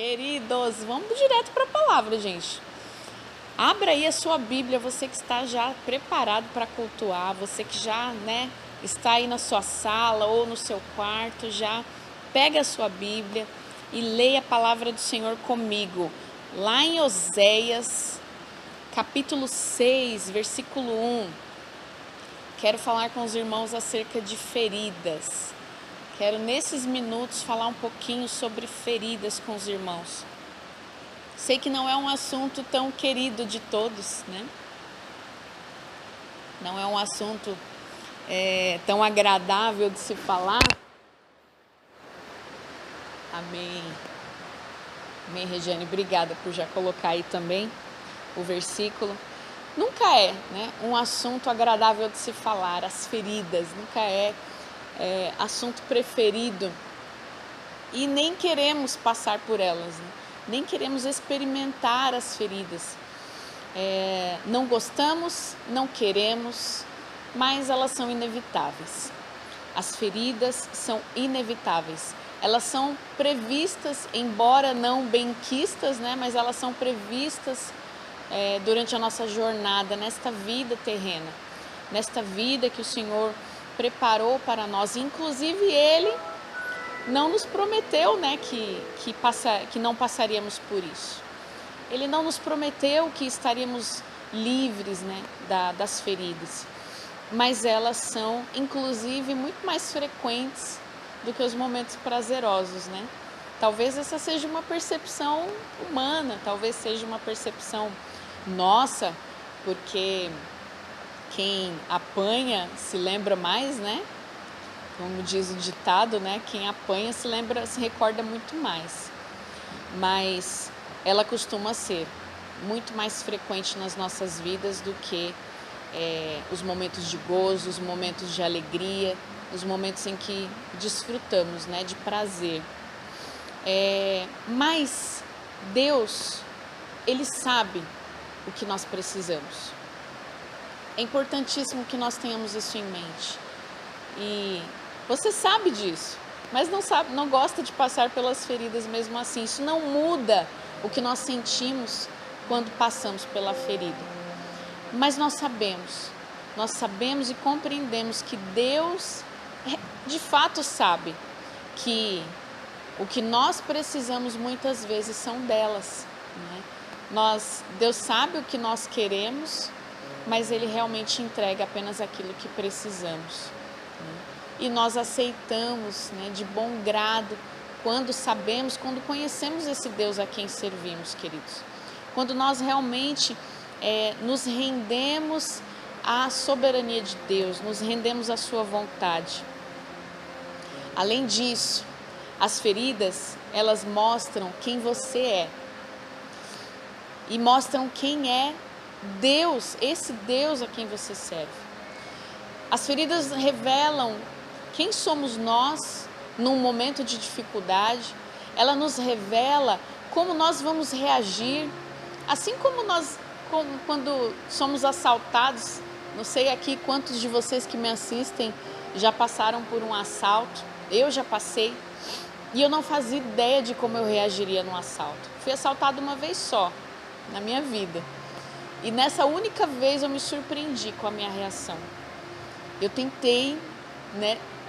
Queridos, vamos direto para a palavra, gente. Abra aí a sua Bíblia, você que está já preparado para cultuar, você que já, está aí na sua sala ou no seu quarto, já pega a sua Bíblia e leia a palavra do Senhor comigo. Lá em Oséias, capítulo 6, versículo 1. Quero falar com os irmãos acerca de feridas. Quero, nesses minutos, falar um pouquinho sobre feridas com os irmãos. Sei que não é um assunto tão querido de todos, né? Não é um assunto tão agradável de se falar. Amém. Amém, Regiane. Obrigada por já colocar aí também o versículo. Nunca é, um assunto agradável de se falar, as feridas. Nunca é assunto preferido. E nem queremos passar por elas, né? Nem queremos experimentar as feridas. Não gostamos, não queremos, mas elas são inevitáveis. As feridas são inevitáveis. Elas são previstas, embora não benquistas, mas elas são previstas durante a nossa jornada, nesta vida terrena, nesta vida que o Senhor preparou para nós. Inclusive Ele não nos prometeu que não passaríamos por isso. Ele não nos prometeu que estaríamos livres das feridas, mas elas são inclusive muito mais frequentes do que os momentos prazerosos, Talvez essa seja uma percepção humana, talvez seja uma percepção nossa, porque quem apanha se lembra mais, Como diz o ditado, quem apanha se recorda muito mais. Mas ela costuma ser muito mais frequente nas nossas vidas do que os momentos de gozo, os momentos de alegria, os momentos em que desfrutamos, de prazer. Mas Deus, Ele sabe o que nós precisamos. É importantíssimo que nós tenhamos isso em mente. E você sabe disso, mas não gosta de passar pelas feridas mesmo assim. Isso não muda o que nós sentimos quando passamos pela ferida. Mas nós sabemos e compreendemos que Deus de fato sabe que o que nós precisamos muitas vezes são delas, Deus sabe o que nós queremos, mas Ele realmente entrega apenas aquilo que precisamos. E nós aceitamos de bom grado quando conhecemos esse Deus a quem servimos, queridos. Quando nós realmente nos rendemos à soberania de Deus, nos rendemos à sua vontade. Além disso, as feridas, elas mostram quem você é. E mostram quem é Deus, esse Deus a quem você serve. As feridas revelam quem somos nós num momento de dificuldade. Ela nos revela como nós vamos reagir, assim como quando somos assaltados. Não sei aqui quantos de vocês que me assistem já passaram por um assalto. Eu já passei e eu não fazia ideia de como eu reagiria num assalto. Fui assaltada uma vez só na minha vida e nessa única vez eu me surpreendi com a minha reação. Eu tentei,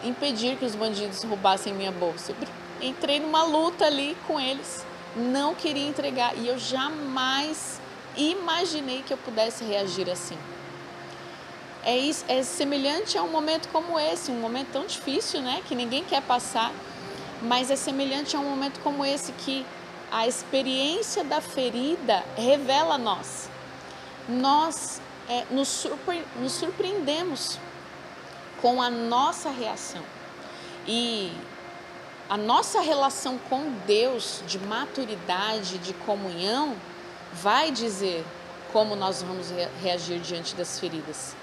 impedir que os bandidos roubassem minha bolsa. Eu entrei numa luta ali com eles, não queria entregar e eu jamais imaginei que eu pudesse reagir assim. É semelhante a um momento como esse, um momento tão difícil, que ninguém quer passar, mas é semelhante a um momento como esse que a experiência da ferida revela a nós. Nós nos surpreendemos com a nossa reação. E a nossa relação com Deus, de maturidade, de comunhão, vai dizer como nós vamos reagir diante das feridas.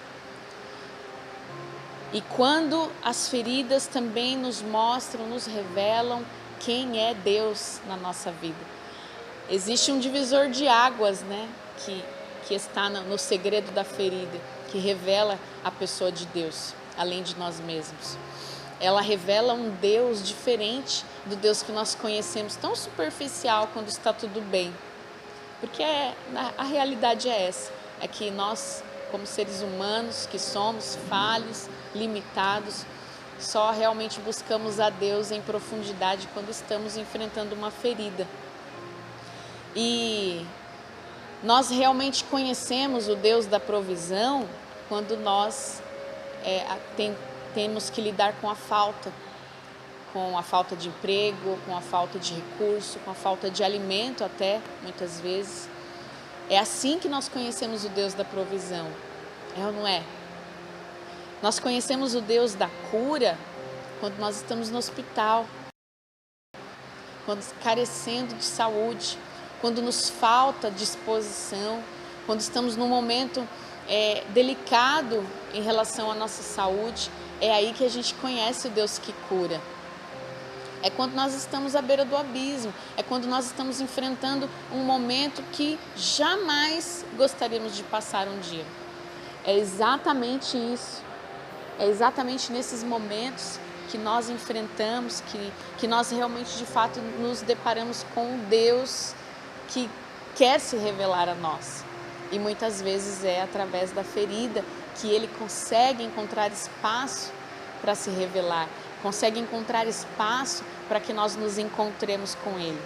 E quando as feridas também nos mostram, nos revelam quem é Deus na nossa vida. Existe um divisor de águas, que está no segredo da ferida, que revela a pessoa de Deus, além de nós mesmos. ela revela um Deus diferente do Deus que nós conhecemos, tão superficial quando está tudo bem. Porque a realidade é essa, é que nós, como seres humanos que somos falhos, limitados, só realmente buscamos a Deus em profundidade quando estamos enfrentando uma ferida. E nós realmente conhecemos o Deus da provisão quando nós temos que lidar com a falta de emprego, com a falta de recurso, com a falta de alimento até, muitas vezes. É assim que nós conhecemos o Deus da provisão, é ou não é? Nós conhecemos o Deus da cura quando nós estamos no hospital, quando carecendo de saúde, quando nos falta disposição, quando estamos num momento delicado em relação à nossa saúde. É aí que a gente conhece o Deus que cura. É quando nós estamos à beira do abismo, é quando nós estamos enfrentando um momento que jamais gostaríamos de passar um dia. É exatamente isso, é exatamente nesses momentos que nós enfrentamos, que nós realmente de fato nos deparamos com um Deus que quer se revelar a nós. E muitas vezes é através da ferida que Ele consegue encontrar espaço para se revelar, consegue encontrar espaço para que nós nos encontremos com Ele.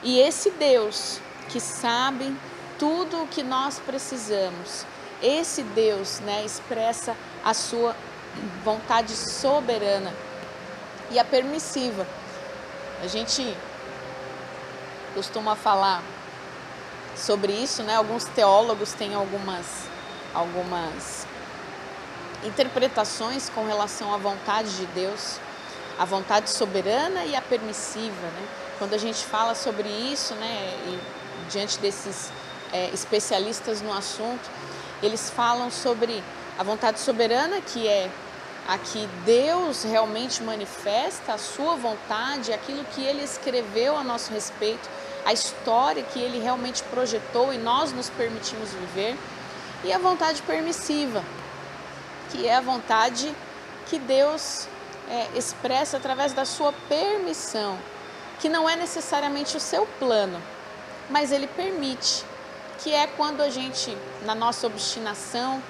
E esse Deus que sabe tudo o que nós precisamos, esse Deus, expressa a sua vontade soberana e a permissiva. A gente costuma falar sobre isso, Alguns teólogos têm algumas interpretações com relação à vontade de Deus, a vontade soberana e a permissiva, Quando a gente fala sobre isso, e diante desses especialistas no assunto, eles falam sobre a vontade soberana, que é a que Deus realmente manifesta a sua vontade, aquilo que Ele escreveu a nosso respeito, a história que Ele realmente projetou e nós nos permitimos viver, e a vontade permissiva, que é a vontade que Deus expressa através da sua permissão, que não é necessariamente o seu plano, mas Ele permite, que é quando a gente, na nossa obstinação,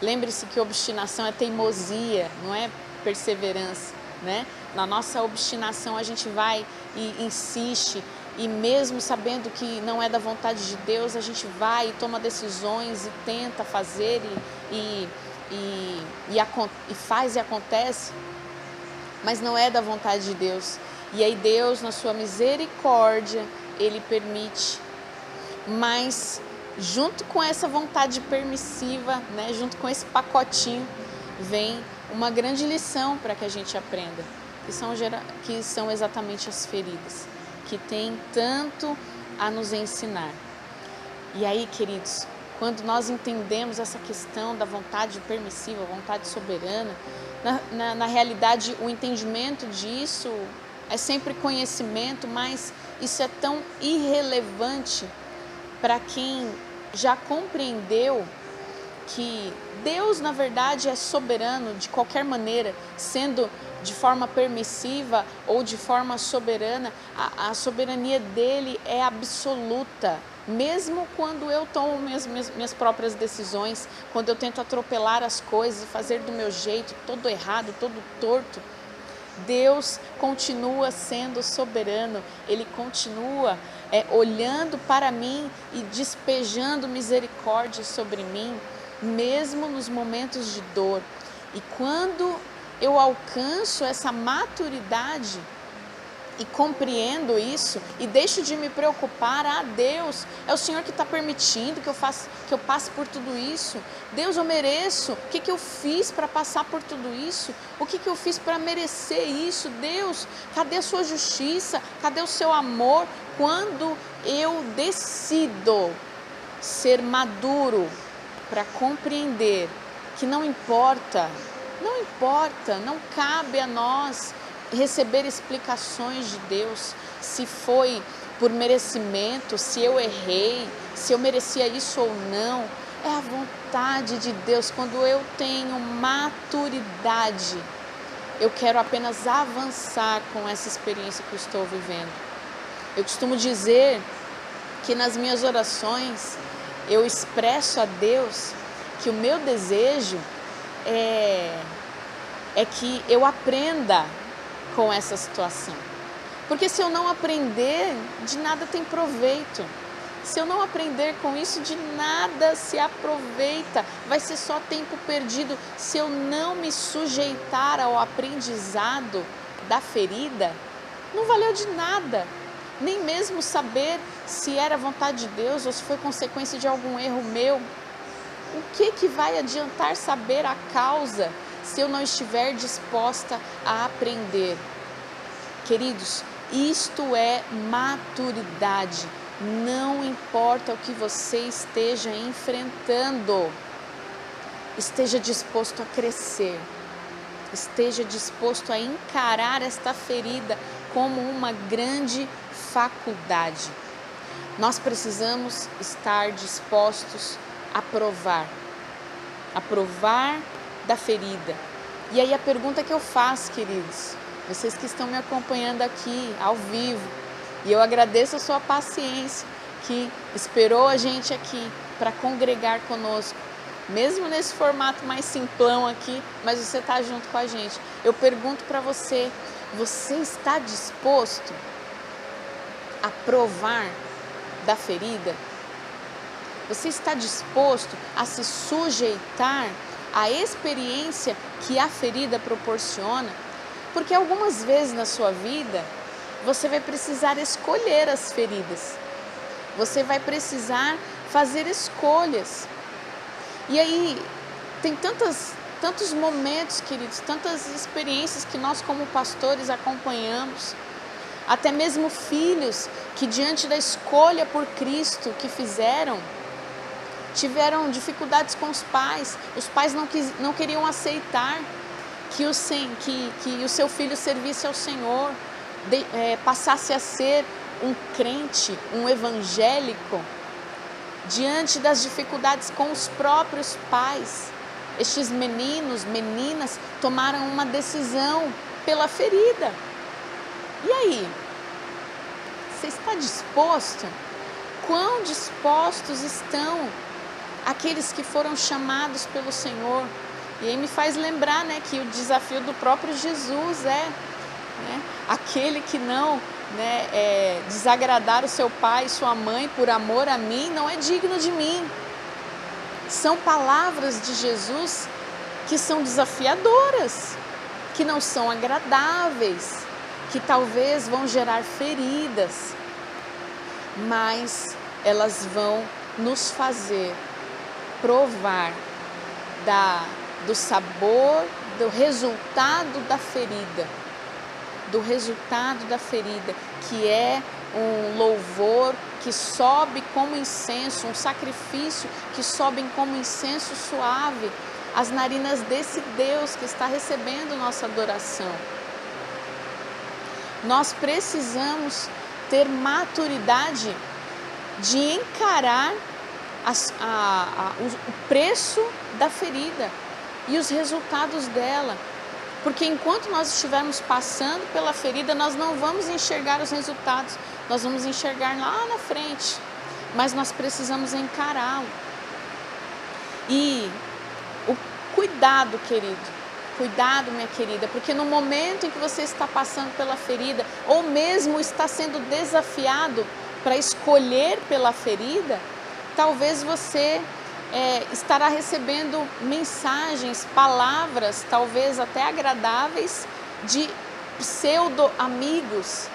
lembre-se que obstinação é teimosia, não é perseverança, Na nossa obstinação a gente vai e insiste, e mesmo sabendo que não é da vontade de Deus, a gente vai e toma decisões e tenta fazer e faz e acontece, mas não é da vontade de Deus. E aí Deus, na sua misericórdia, Ele permite. Mas junto com essa vontade permissiva, junto com esse pacotinho, vem uma grande lição para que a gente aprenda, que são exatamente as feridas, que tem tanto a nos ensinar. E aí, queridos, quando nós entendemos essa questão da vontade permissiva, vontade soberana, na realidade o entendimento disso é sempre conhecimento, mas isso é tão irrelevante para quem já compreendeu que Deus, na verdade, é soberano de qualquer maneira, sendo de forma permissiva ou de forma soberana, a soberania dele é absoluta. Mesmo quando eu tomo minhas próprias decisões, quando eu tento atropelar as coisas e fazer do meu jeito, todo errado, todo torto, Deus continua sendo soberano, Ele continua olhando para mim e despejando misericórdia sobre mim, mesmo nos momentos de dor. E quando eu alcanço essa maturidade e compreendo isso e deixo de me preocupar, Deus, é o Senhor que está permitindo que eu passe por tudo isso. Deus, eu mereço. O que eu fiz para passar por tudo isso? O que eu fiz para merecer isso? Deus, cadê a sua justiça? Cadê o seu amor? Quando eu decido ser maduro para compreender que não importa, não cabe a nós receber explicações de Deus, se foi por merecimento, se eu errei, se eu merecia isso ou não. é a vontade de Deus. Quando eu tenho maturidade, eu quero apenas avançar com essa experiência que eu estou vivendo. Eu costumo dizer que nas minhas orações eu expresso a Deus que o meu desejo é que eu aprenda com essa situação. Porque se eu não aprender, de nada tem proveito. Se eu não aprender com isso, de nada se aproveita. Vai ser só tempo perdido. Se eu não me sujeitar ao aprendizado da ferida, não valeu de nada. Nem mesmo saber se era vontade de Deus ou se foi consequência de algum erro meu. O que vai adiantar saber a causa se eu não estiver disposta a aprender? Queridos, isto é maturidade. Não importa o que você esteja enfrentando, esteja disposto a crescer, esteja disposto a encarar esta ferida como uma grande faculdade. Nós precisamos estar dispostos a provar da ferida. E aí a pergunta que eu faço, queridos, vocês que estão me acompanhando aqui ao vivo, e eu agradeço a sua paciência, que esperou a gente aqui para congregar conosco, mesmo nesse formato mais simplão aqui, mas você está junto com a gente. Eu pergunto para você, você está disposto a provar da ferida? Você está disposto a se sujeitar à experiência que a ferida proporciona? Porque algumas vezes na sua vida, você vai precisar escolher as feridas. Você vai precisar fazer escolhas. E aí, tem tantos momentos, queridos, tantas experiências que nós como pastores acompanhamos. Até mesmo filhos que diante da escolha por Cristo que fizeram, tiveram dificuldades com os pais não queriam aceitar que o seu filho servisse ao Senhor, passasse a ser um crente, um evangélico, diante das dificuldades com os próprios pais. Estes meninas tomaram uma decisão pela ferida. E aí? Você está disposto? Quão dispostos estão aqueles que foram chamados pelo Senhor? E aí me faz lembrar, que o desafio do próprio Jesus aquele que não desagradar o seu pai e sua mãe por amor a mim, não é digno de mim. São palavras de Jesus que são desafiadoras, que não são agradáveis, que talvez vão gerar feridas, mas elas vão nos fazer provar do sabor, do resultado da ferida, que é um louvor que sobe como incenso, um sacrifício que sobe como incenso suave às narinas desse Deus que está recebendo nossa adoração. Nós precisamos ter maturidade de encarar o preço da ferida e os resultados dela. Porque enquanto nós estivermos passando pela ferida, nós não vamos enxergar os resultados, nós vamos enxergar lá na frente, mas nós precisamos encará-lo. E o cuidado, querido, cuidado, minha querida, porque no momento em que você está passando pela ferida, ou mesmo está sendo desafiado para escolher pela ferida, talvez você estará recebendo mensagens, palavras, talvez até agradáveis, de pseudo-amigos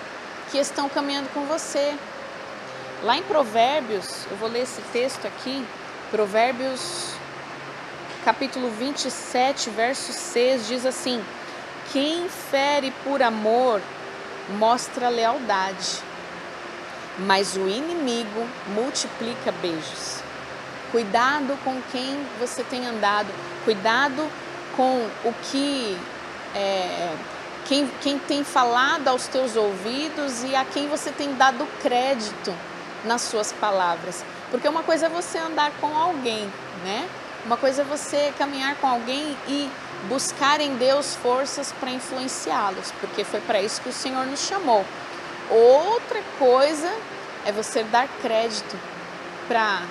que estão caminhando com você. Lá em Provérbios, eu vou ler esse texto aqui, Provérbios capítulo 27, verso 6, diz assim: quem fere por amor mostra lealdade, mas o inimigo multiplica beijos. Cuidado com quem você tem andado, cuidado com o que quem tem falado aos teus ouvidos e a quem você tem dado crédito nas suas palavras. Porque uma coisa é você andar com alguém, né? Uma coisa é você caminhar com alguém e buscar em Deus forças para influenciá-los, porque foi para isso que o Senhor nos chamou. Outra coisa é você dar crédito para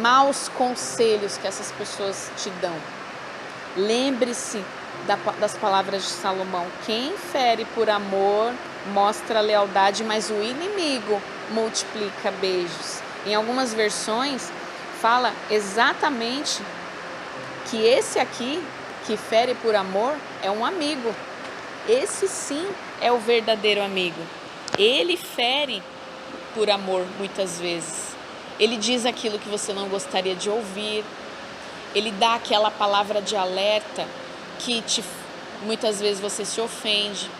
maus conselhos que essas pessoas te dão. Lembre-se das palavras de Salomão: quem fere por amor mostra lealdade, mas o inimigo multiplica beijos. Em algumas versões fala exatamente que esse aqui, que fere por amor, é um amigo. Esse sim é o verdadeiro amigo. Ele fere por amor muitas vezes. Ele diz aquilo que você não gostaria de ouvir. Ele dá aquela palavra de alerta que muitas vezes você se ofende.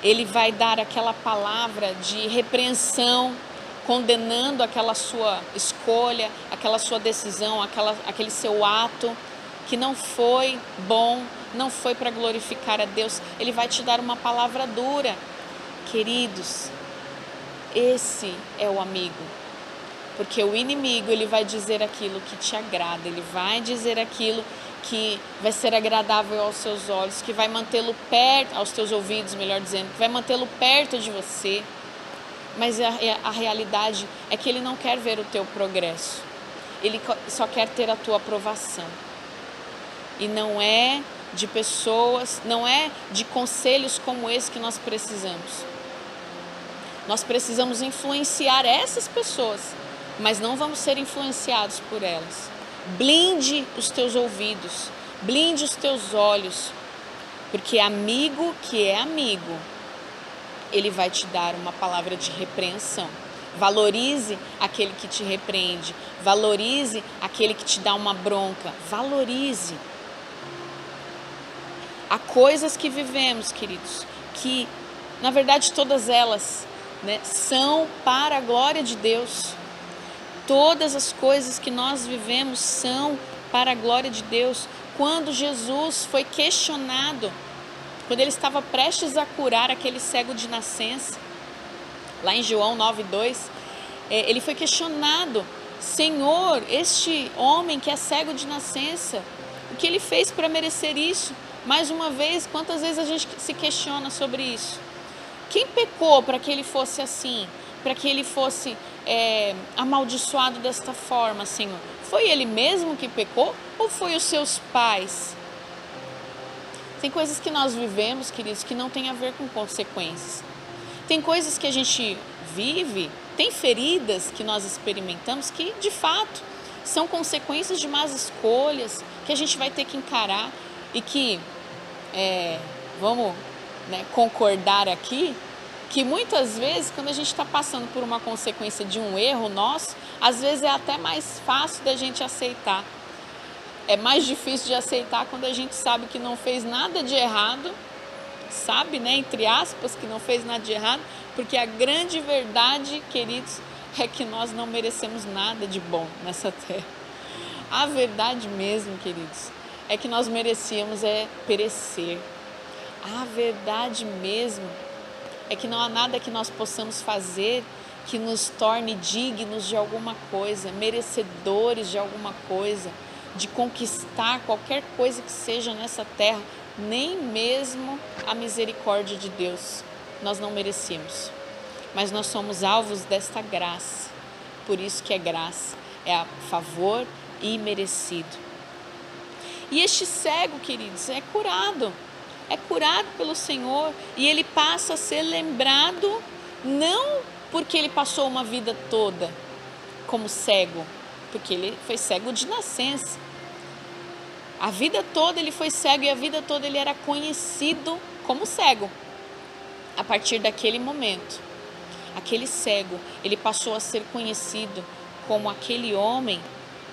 Ele vai dar aquela palavra de repreensão, condenando aquela sua escolha, aquela sua decisão, aquele seu ato que não foi bom, não foi para glorificar a Deus. Ele vai te dar uma palavra dura. Queridos, esse é o amigo. Porque o inimigo, ele vai dizer aquilo que te agrada, ele vai dizer aquilo que vai ser agradável aos seus olhos, que vai mantê-lo perto, aos teus ouvidos, melhor dizendo, que vai mantê-lo perto de você. Mas a realidade é que ele não quer ver o teu progresso. Ele só quer ter a tua aprovação. E não é de pessoas, não é de conselhos como esse que nós precisamos. Nós precisamos influenciar essas pessoas, mas não vamos ser influenciados por elas. Blinde os teus ouvidos, blinde os teus olhos, porque amigo que é amigo, ele vai te dar uma palavra de repreensão. Valorize aquele que te repreende, valorize aquele que te dá uma bronca, valorize. Há coisas que vivemos, queridos, que na verdade todas elas, né, são para a glória de Deus. Todas as coisas que nós vivemos são para a glória de Deus. Quando Jesus foi questionado, quando ele estava prestes a curar aquele cego de nascença, lá em João 9:2, ele foi questionado: Senhor, este homem que é cego de nascença, o que ele fez para merecer isso? Mais uma vez, quantas vezes a gente se questiona sobre isso? Quem pecou para que ele fosse assim? Para que ele fosse amaldiçoado desta forma, Senhor? Foi ele mesmo que pecou ou foi os seus pais? Tem coisas que nós vivemos, queridos, que não tem a ver com consequências. Tem coisas que a gente vive, tem feridas que nós experimentamos que, de fato, são consequências de más escolhas que a gente vai ter que encarar e que, vamos, né, concordar aqui, que muitas vezes, quando a gente está passando por uma consequência de um erro nosso, às vezes é até mais fácil da gente aceitar. É mais difícil de aceitar quando a gente sabe que não fez nada de errado, sabe, né, entre aspas, que não fez nada de errado, porque a grande verdade, queridos, é que nós não merecemos nada de bom nessa terra. A verdade mesmo, queridos, é que nós merecíamos perecer. A verdade mesmo é que não há nada que nós possamos fazer que nos torne dignos de alguma coisa, merecedores de alguma coisa, de conquistar qualquer coisa que seja nessa terra, nem mesmo a misericórdia de Deus. Nós não merecemos, mas nós somos alvos desta graça, por isso que é graça, é a favor imerecido. E este cego, queridos, é curado pelo Senhor, e ele passa a ser lembrado, não porque ele passou uma vida toda como cego, porque ele foi cego de nascença. A vida toda ele foi cego e a vida toda ele era conhecido como cego. A partir daquele momento, aquele cego, ele passou a ser conhecido como aquele homem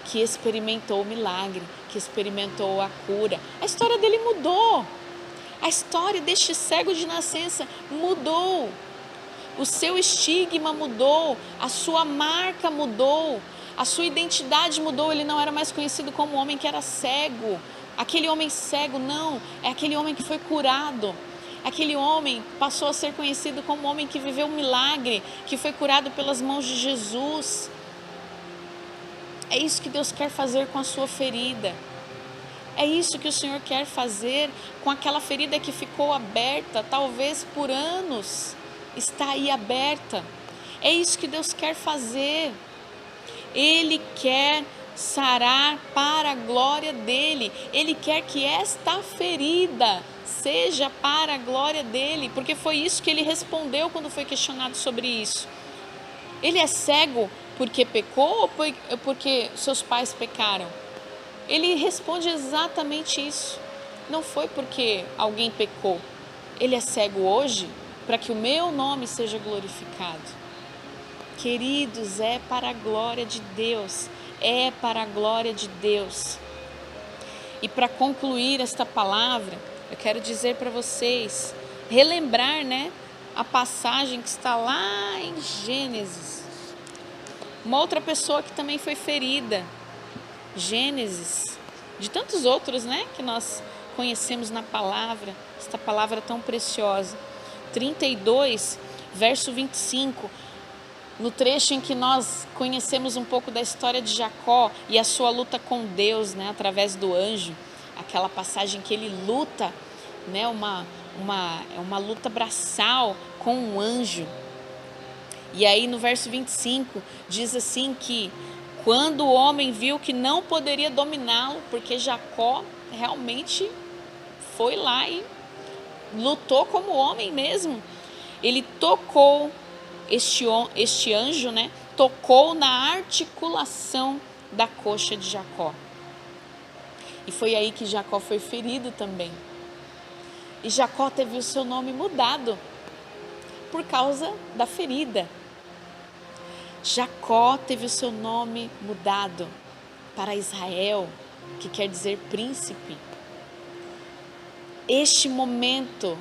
que experimentou o milagre, que experimentou a cura. A história dele mudou. A história deste cego de nascença mudou. O seu estigma mudou, a sua marca mudou, a sua identidade mudou. Ele não era mais conhecido como um homem que era cego. Aquele homem cego, não, é aquele homem que foi curado. Aquele homem passou a ser conhecido como um homem que viveu um milagre, que foi curado pelas mãos de Jesus. É isso que Deus quer fazer com a sua ferida. É isso que o Senhor quer fazer com aquela ferida que ficou aberta, talvez por anos, está aí aberta. É isso que Deus quer fazer. Ele quer sarar para a glória dele. Ele quer que esta ferida seja para a glória dele, porque foi isso que ele respondeu quando foi questionado sobre isso. Ele é cego porque pecou ou porque seus pais pecaram? Ele responde exatamente isso. Não foi porque alguém pecou. Ele é cego hoje para que o meu nome seja glorificado. Queridos, é para a glória de Deus. É para a glória de Deus. E para concluir esta palavra, eu quero dizer para vocês, relembrar, a passagem que está lá em Gênesis. Uma outra pessoa que também foi ferida. Gênesis, de tantos outros, que nós conhecemos na palavra, esta palavra tão preciosa. 32, verso 25, no trecho em que nós conhecemos um pouco da história de Jacó e a sua luta com Deus, através do anjo, aquela passagem que ele luta, uma luta braçal com um anjo. E aí no verso 25 diz assim que quando o homem viu que não poderia dominá-lo, porque Jacó realmente foi lá e lutou como homem mesmo, ele tocou, este anjo, tocou na articulação da coxa de Jacó. E foi aí que Jacó foi ferido também. E Jacó teve o seu nome mudado por causa da ferida. Jacó teve o seu nome mudado para Israel, que quer dizer príncipe. Este momento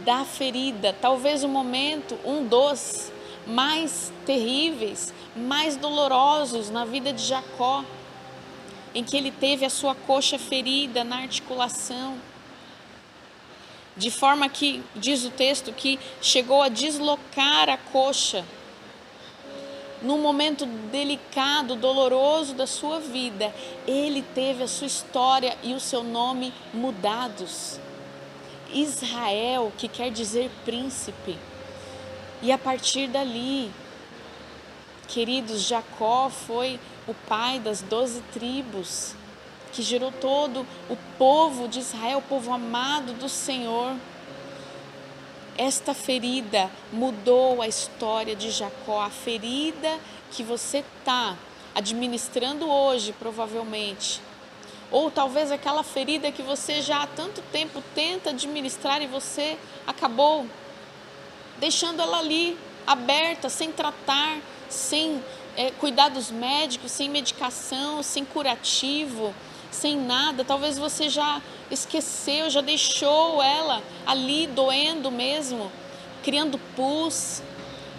da ferida, talvez um dos mais terríveis, mais dolorosos na vida de Jacó, em que ele teve a sua coxa ferida na articulação, de forma que, diz o texto, que chegou a deslocar a coxa. Num momento delicado, doloroso da sua vida, ele teve a sua história e o seu nome mudados. Israel, que quer dizer príncipe. E a partir dali, queridos, Jacó foi o pai das 12 tribos, que gerou todo o povo de Israel, o povo amado do Senhor. Esta ferida mudou a história de Jacó. A ferida que você está administrando hoje, provavelmente. Ou talvez aquela ferida que você já há tanto tempo tenta administrar e você acabou deixando ela ali, aberta, sem tratar, sem cuidados médicos, sem medicação, sem curativo, sem nada. Talvez você já esqueceu, já deixou ela ali doendo mesmo, criando pus,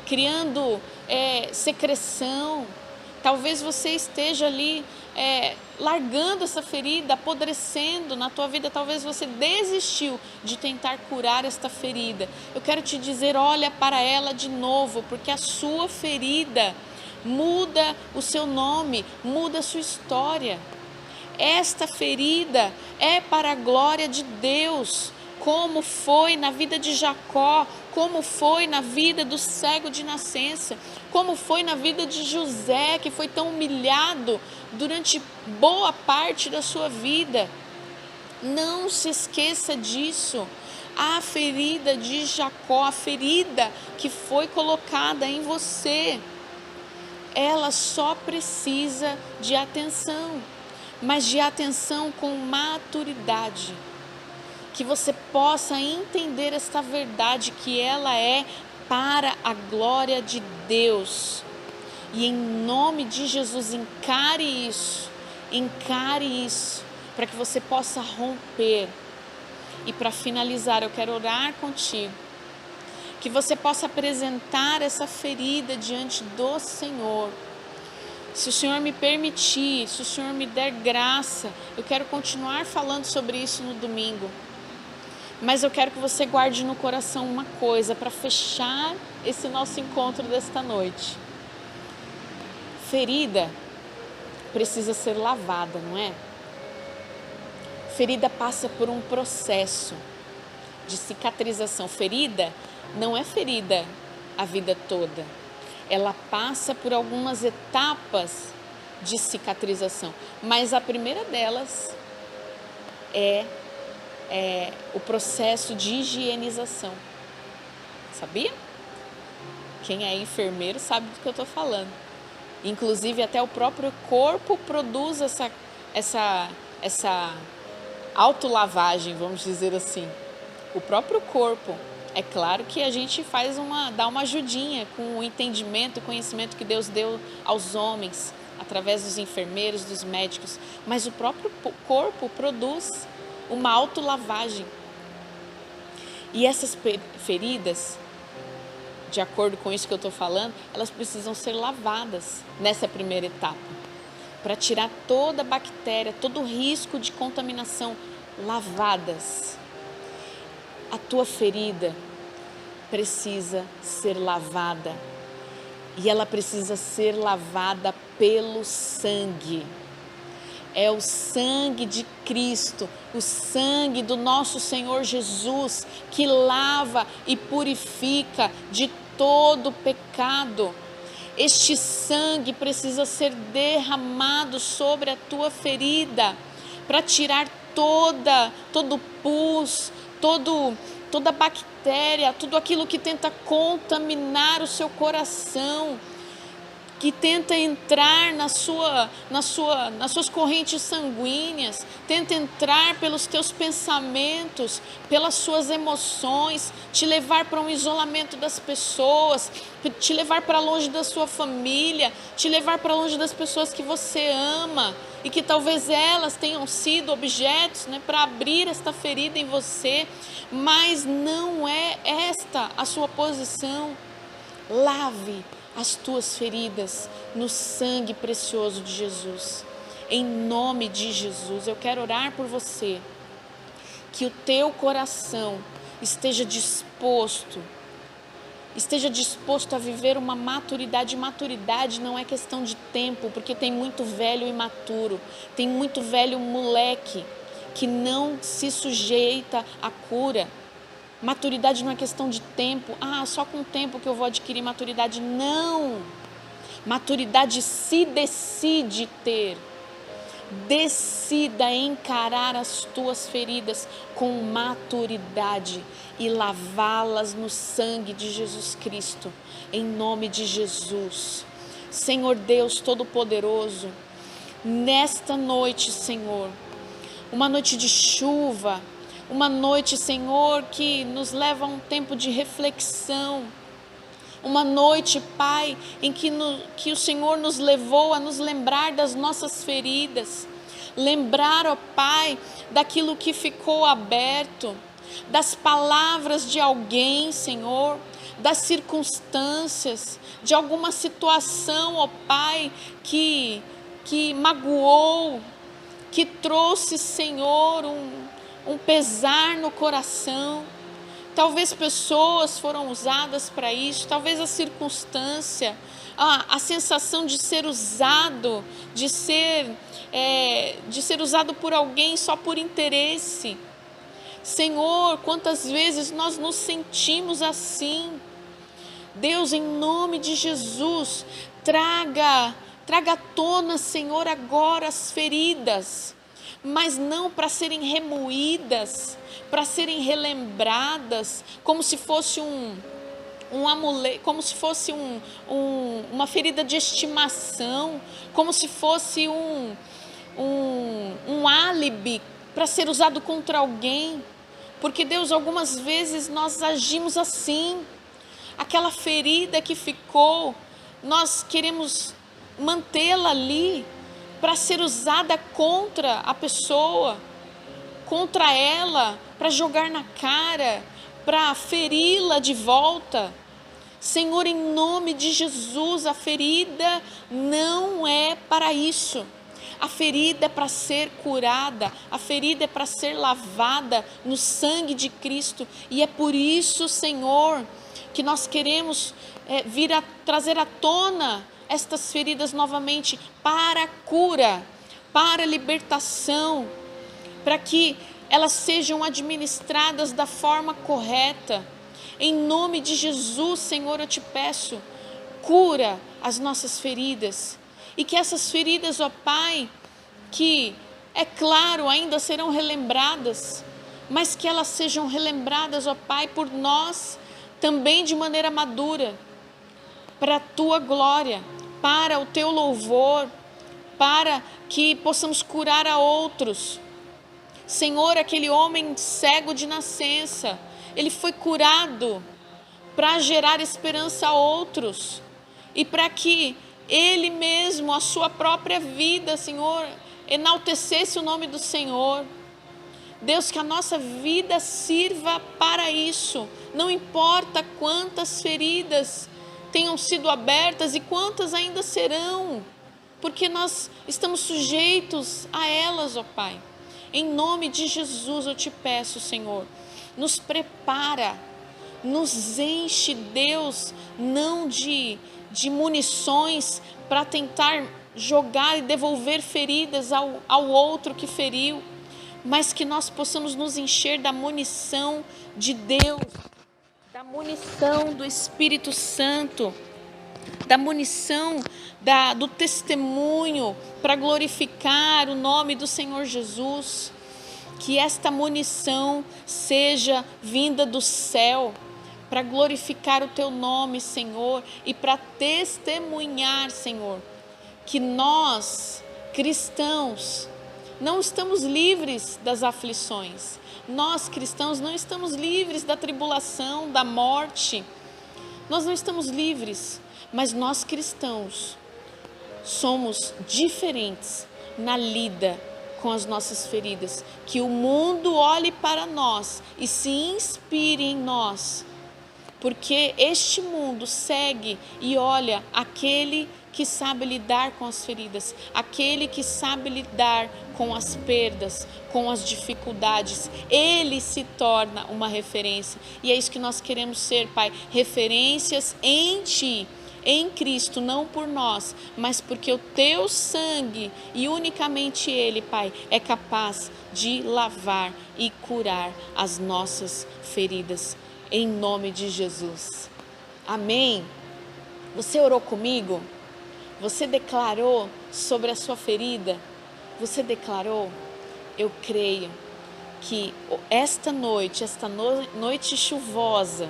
criando secreção. Talvez você esteja ali largando essa ferida, apodrecendo na tua vida. Talvez você desistiu de tentar curar esta ferida. Eu quero te dizer, olha para ela de novo, porque a sua ferida muda o seu nome, muda a sua história. Esta ferida é para a glória de Deus, como foi na vida de Jacó, como foi na vida do cego de nascença, como foi na vida de José, que foi tão humilhado durante boa parte da sua vida. Não se esqueça disso. A ferida de Jacó, a ferida que foi colocada em você, ela só precisa de atenção, mas de atenção com maturidade. Que você possa entender esta verdade, que ela é para a glória de Deus. E em nome de Jesus, encare isso, para que você possa romper. E para finalizar, eu quero orar contigo, que você possa apresentar essa ferida diante do Senhor. Se o Senhor me permitir, se o Senhor me der graça, eu quero continuar falando sobre isso no domingo. Mas eu quero que você guarde no coração uma coisa para fechar esse nosso encontro desta noite. Ferida precisa ser lavada, não é? Ferida passa por um processo de cicatrização. Ferida não é ferida a vida toda. Ela passa por algumas etapas de cicatrização. Mas a primeira delas é o processo de higienização. Sabia? Quem é enfermeiro sabe do que eu estou falando. Inclusive até o próprio corpo produz essa autolavagem, vamos dizer assim. O próprio corpo. É claro que a gente dá uma ajudinha com o entendimento, o conhecimento que Deus deu aos homens, através dos enfermeiros, dos médicos. Mas o próprio corpo produz uma autolavagem. E essas feridas, de acordo com isso que eu estou falando, elas precisam ser lavadas nessa primeira etapa, para tirar toda a bactéria, todo o risco de contaminação, lavadas. A tua ferida precisa ser lavada, e ela precisa ser lavada pelo sangue. É o sangue de Cristo, o sangue do nosso Senhor Jesus, que lava e purifica de todo pecado. Este sangue precisa ser derramado sobre a tua ferida, para tirar todo pus, toda bactéria, tudo aquilo que tenta contaminar o seu coração, que tenta entrar nas suas correntes sanguíneas, tenta entrar pelos teus pensamentos, pelas suas emoções, te levar para um isolamento das pessoas, te levar para longe da sua família, te levar para longe das pessoas que você ama, e que talvez elas tenham sido objetos, para abrir esta ferida em você, mas não é esta a sua posição. Lave as tuas feridas no sangue precioso de Jesus. Em nome de Jesus, eu quero orar por você, que o teu coração esteja disposto a viver uma maturidade. Maturidade não é questão de tempo, porque tem muito velho imaturo, tem muito velho moleque que não se sujeita à cura. Maturidade não é questão de tempo. Só com o tempo que eu vou adquirir maturidade. Não! Maturidade se decide ter. Decida encarar as tuas feridas com maturidade e lavá-las no sangue de Jesus Cristo, em nome de Jesus. Senhor Deus Todo-Poderoso, nesta noite, Senhor, uma noite de chuva, uma noite, Senhor, que nos leva a um tempo de reflexão. Uma noite, Pai, em que o Senhor nos levou a nos lembrar das nossas feridas. Lembrar, ó Pai, daquilo que ficou aberto, das palavras de alguém, Senhor, das circunstâncias, de alguma situação, ó Pai, que magoou, que trouxe, Senhor, um pesar no coração. Talvez pessoas foram usadas para isso, talvez a circunstância, a sensação de ser usado, de ser usado por alguém só por interesse. Senhor, quantas vezes nós nos sentimos assim? Deus, em nome de Jesus, traga à tona, Senhor, agora as feridas, mas não para serem remoídas, para serem relembradas, como se fosse um amuleto, como se fosse uma ferida de estimação, como se fosse um álibi para ser usado contra alguém. Porque, Deus, algumas vezes nós agimos assim. Aquela ferida que ficou, nós queremos mantê-la ali para ser usada contra a pessoa, contra ela, para jogar na cara, para feri-la de volta. Senhor, em nome de Jesus, a ferida não é para isso. A ferida é para ser curada, a ferida é para ser lavada no sangue de Cristo. E é por isso, Senhor, que nós queremos trazer à tona estas feridas novamente para a cura, para a libertação, para que elas sejam administradas da forma correta. Em nome de Jesus, Senhor, eu te peço, cura as nossas feridas. E que essas feridas, ó Pai, que, é claro, ainda serão relembradas, mas que elas sejam relembradas, ó Pai, por nós, também de maneira madura, para a Tua glória, para o Teu louvor, para que possamos curar a outros. Senhor, aquele homem cego de nascença, ele foi curado para gerar esperança a outros e para que ele mesmo, a sua própria vida, Senhor, enaltecesse o nome do Senhor. Deus, que a nossa vida sirva para isso, não importa quantas feridas tenham sido abertas e quantas ainda serão, porque nós estamos sujeitos a elas, ó Pai. Em nome de Jesus eu te peço, Senhor, nos prepara, nos enche, Deus, não de munições para tentar jogar e devolver feridas ao outro que feriu, mas que nós possamos nos encher da munição de Deus, da munição do Espírito Santo, da munição do testemunho para glorificar o nome do Senhor Jesus. Que esta munição seja vinda do céu para glorificar o Teu nome, Senhor, e para testemunhar, Senhor, que nós, cristãos, não estamos livres das aflições. Nós, cristãos, não estamos livres da tribulação, da morte. Nós não estamos livres, mas nós, cristãos, somos diferentes na lida com as nossas feridas. Que o mundo olhe para nós e se inspire em nós, porque este mundo segue e olha aquele que sabe lidar com as feridas, aquele que sabe lidar com as perdas, com as dificuldades. Ele se torna uma referência, e é isso que nós queremos ser, Pai, referências em Ti, em Cristo, não por nós, mas porque o Teu sangue, e unicamente Ele, Pai, é capaz de lavar e curar as nossas feridas, em nome de Jesus. Amém? Você orou comigo? Você declarou sobre a sua ferida? Você declarou? Eu creio que esta noite chuvosa,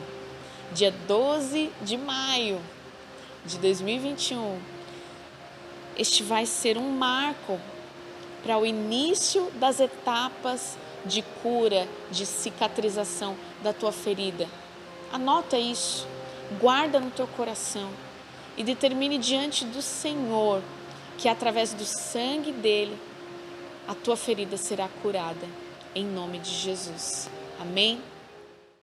dia 12 de maio de 2021, este vai ser um marco para o início das etapas de cura, de cicatrização da tua ferida. Anota isso, guarda no teu coração e determine diante do Senhor que através do sangue dele a tua ferida será curada, em nome de Jesus. Amém?